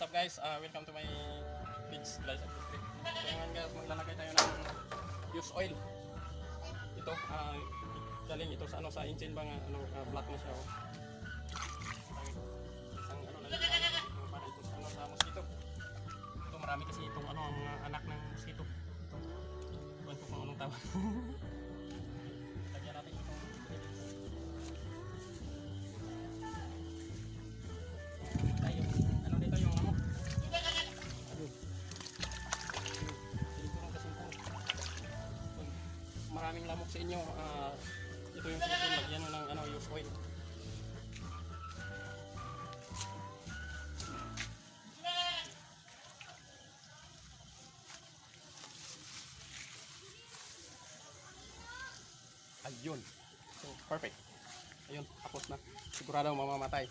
What's up guys? Welcome to my page guys. So ngayon guys, maglalagay tayo ng used oil. Ito, galing ito sa sa engine bang black na siya. Oh. Isang lang para ito sa mosquito. Ito marami kasi itong ang mga anak ng mosquito. Ito. Buwan ko kung anong tawag. Lagyan natin itong maraming lamok sa inyo, ito yung lagyan ng used oil. Ayun, so perfect. Ayun, tapos na, sigurado mamamatay.